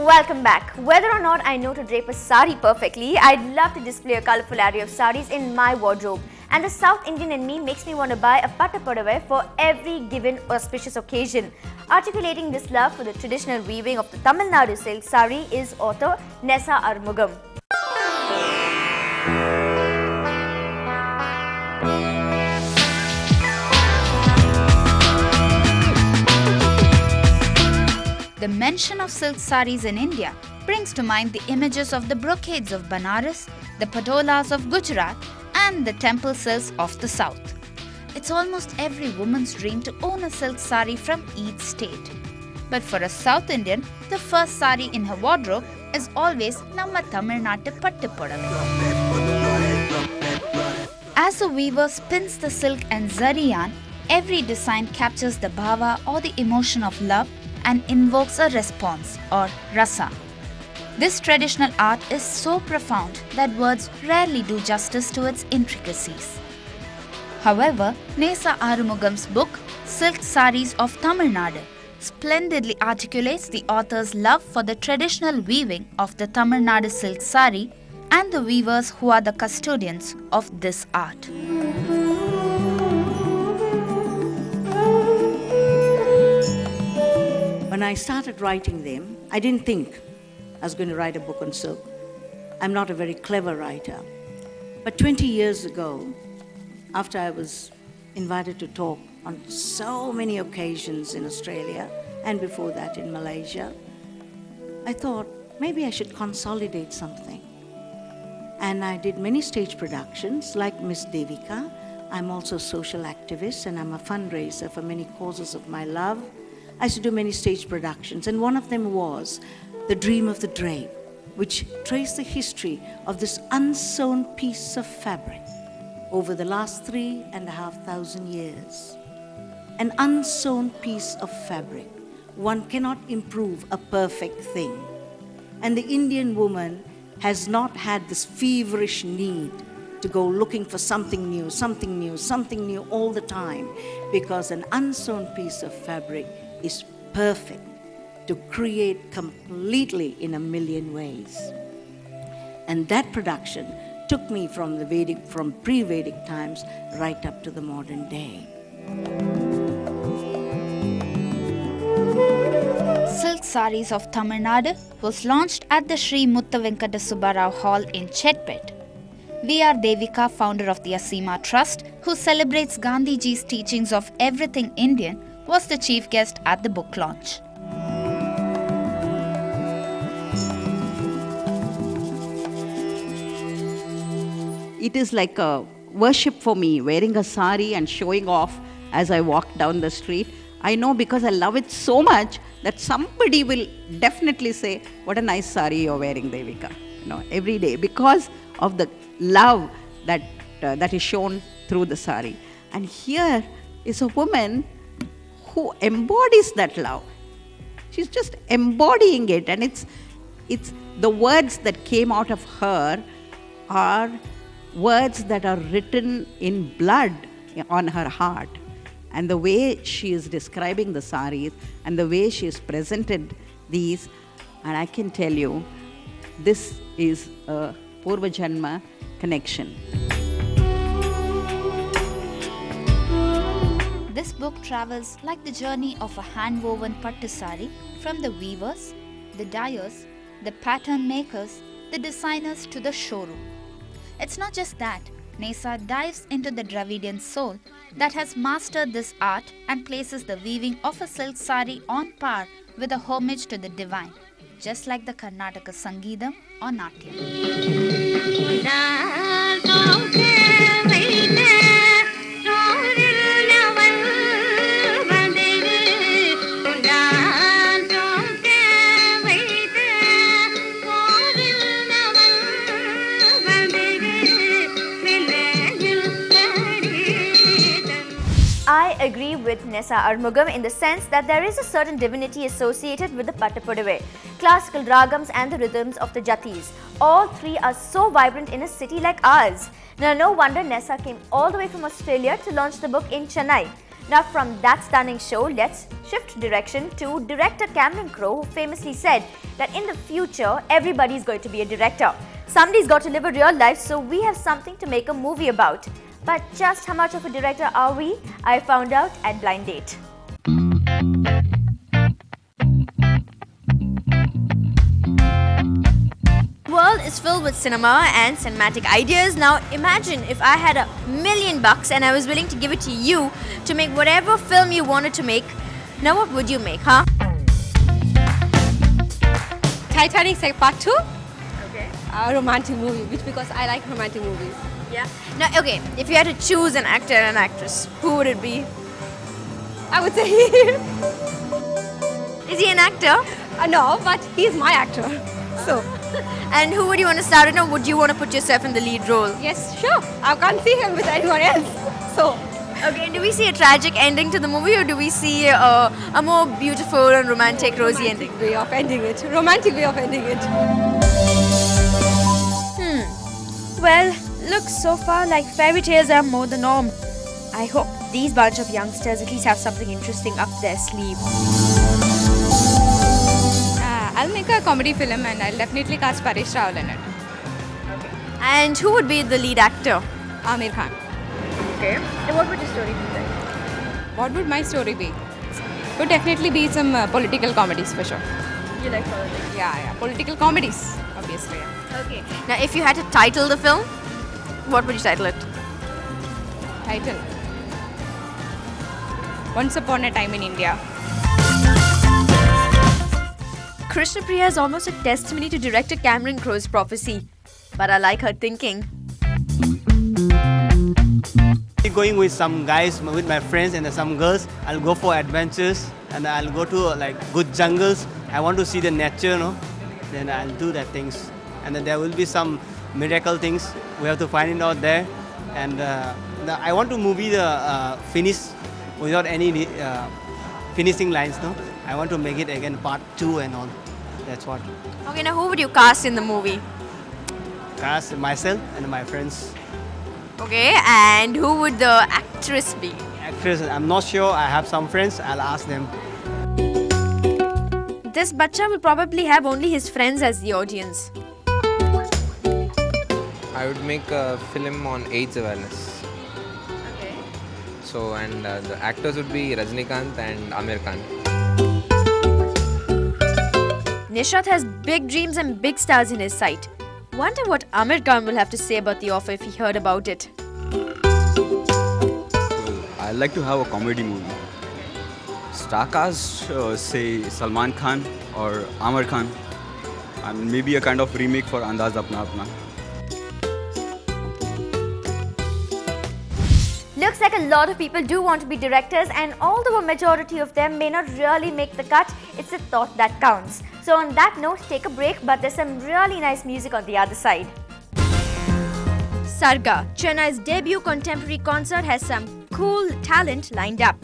Welcome back. Whether or not I know to drape a sari perfectly, I'd love to display a colourful array of saris in my wardrobe. And the South Indian in me makes me want to buy a pattu podavai for every given auspicious occasion. Articulating this love for the traditional weaving of the Tamil Nadu silk sari is author Nessa Arumugam. The mention of silk saris in India brings to mind the images of the brocades of Banaras, the patolas of Gujarat, and the temple silks of the south. It's almost every woman's dream to own a silk sari from each state. But for a South Indian, the first sari in her wardrobe is always Namma Tamil Nadu Pattu Podavai. As the weaver spins the silk and zari yarn, every design captures the bhava or the emotion of love and invokes a response or rasa. This traditional art is so profound that words rarely do justice to its intricacies. However, Nessa Arumugam's book, Silk Saris of Tamil Nadu, splendidly articulates the author's love for the traditional weaving of the Tamil Nadu silk sari and the weavers who are the custodians of this art. When I started writing them, I didn't think I was going to write a book on silk. I'm not a very clever writer. But 20 years ago, after I was invited to talk on so many occasions in Australia and before that in Malaysia, I thought maybe I should consolidate something. And I did many stage productions like Miss Devika. I'm also a social activist and I'm a fundraiser for many causes of my love. I used to do many stage productions, and one of them was The Dream of the Drape, which traced the history of this unsewn piece of fabric over the last 3,500 years. An unsewn piece of fabric. One cannot improve a perfect thing. And the Indian woman has not had this feverish need to go looking for something new, something new, something new all the time, because an unsewn piece of fabric is perfect to create completely in a million ways. And that production took me from pre-Vedic times right up to the modern day. Silk Saris of Tamil Nadu was launched at the Sri Mutta Venkata Subbarao Hall in Chetpet. V.R. Devika, founder of the Asima Trust, who celebrates Gandhiji's teachings of everything Indian, was the chief guest at the book launch. It is like a worship for me, wearing a sari and showing off as I walk down the street. I know because I love it so much that somebody will definitely say, what a nice sari you're wearing, Devika, every day, because of the love that is shown through the sari. And here is a woman who embodies that love. She's just embodying it, and it's the words that came out of her are words that are written in blood on her heart. And the way she is describing the saris and the way she has presented these, and I can tell you, this is a Purva Janma connection. This book travels like the journey of a hand-woven pattu sari from the weavers, the dyers, the pattern makers, the designers to the showroom. It's not just that. Nessa dives into the Dravidian soul that has mastered this art and places the weaving of a silk sari on par with a homage to the divine, just like the Karnataka Sangeetam or Natyam. I agree with Nessa Arumugam in the sense that there is a certain divinity associated with the Pattu Podavai, classical ragams and the rhythms of the jatis. All three are so vibrant in a city like ours. Now, no wonder Nessa came all the way from Australia to launch the book in Chennai. Now from that stunning show, let's shift direction to director Cameron Crowe, who famously said that in the future, everybody is going to be a director. Somebody's got to live a real life, so we have something to make a movie about. But just how much of a director are we? I found out at Blind Date. The world is filled with cinema and cinematic ideas. Now imagine if I had $1 million and I was willing to give it to you to make whatever film you wanted to make. Now what would you make, huh? Titanic Part 2, Okay. a romantic movie, which because I like romantic movies. Yeah. Now, okay, if you had to choose an actor and an actress, who would it be? I would say Is he an actor? no, but he's my actor. So, And who would you want to star in, or would you want to put yourself in the lead role? yes, sure. I can't see him with anyone else. So, Okay, and do we see a tragic ending to the movie, or do we see a more beautiful and romantic, rosy ending? romantic way of ending it. Romantic way of ending it. Well, looks so far like fairy tales are more the norm. I hope these bunch of youngsters at least have something interesting up their sleeve. I'll make a comedy film and I'll definitely cast Paresh Rawal in it. And who would be the lead actor? Amir Khan. Okay. And what would your story be like? What would my story be? Would definitely be some political comedies for sure. You like politics? Yeah, political comedies, obviously. Yeah. Okay. Now, if you had to title the film, what would you title it? Title: Once Upon a Time in India. Krishna Priya is almost a testimony to director Cameron Crowe's prophecy. But I like her thinking. Going with some guys, with my friends and some girls, I'll go for adventures and I'll go to like good jungles. I want to see the nature, then I'll do that things. And then there will be some miracle things. We have to find it out there. And I want to movie the finish without any finishing lines. I want to make it again part 2 and all. That's what. Okay, now who would you cast in the movie? Cast myself and my friends. Okay, and who would the actress be? Actress, I'm not sure. I have some friends. I'll ask them. This bacha will probably have only his friends as the audience. I would make a film on AIDS awareness. Okay. So, and the actors would be Rajnikant and Amir Khan. Nishrat has big dreams and big stars in his sight. Wonder what Amir Khan will have to say about the offer if he heard about it. I'd like to have a comedy movie. Star cast, say Salman Khan or Amir Khan, and maybe a kind of remake for Andaz Apna Apna. Looks like a lot of people do want to be directors, and although a majority of them may not really make the cut, it's the thought that counts. So on that note, take a break, but there's some really nice music on the other side. Sarga, Chennai's debut contemporary concert, has some cool talent lined up.